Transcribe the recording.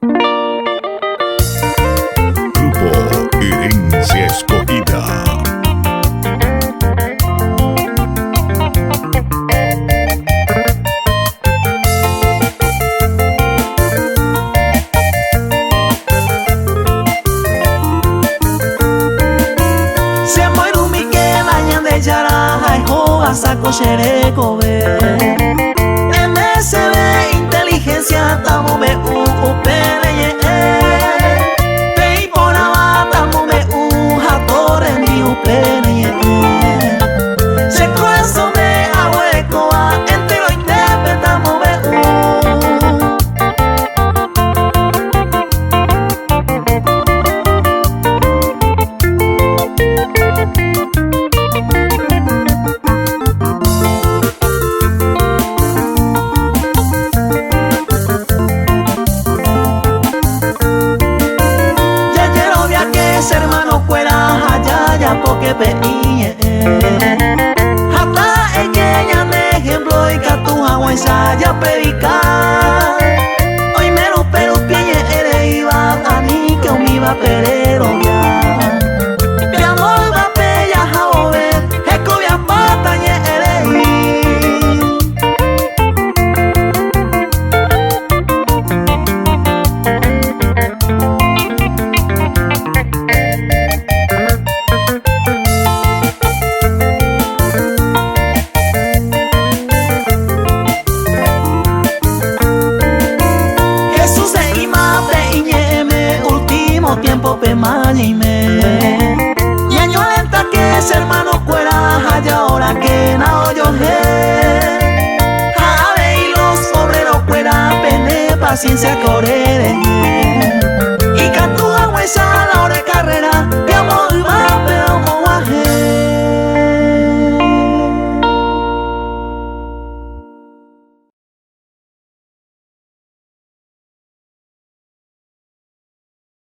Grupo Herencia Escogida. Saco xereco ve MSB inteligencia tamo me upere pei por aba tamo me jatore mi upere se corazón me ahueco a entero intepe tamo me hermano fuera allá porque peñe hasta ella de ejemplo y que tu agua ensaya predicar hoy me lo pero piñe eres iba a mí que me iba perero ya mi amor va bella a ver es que voy a patañe eres tiempo pe mañime y año lenta que ese hermano fuera allá ahora que na yo jave y los obreros fuera pene paciencia correr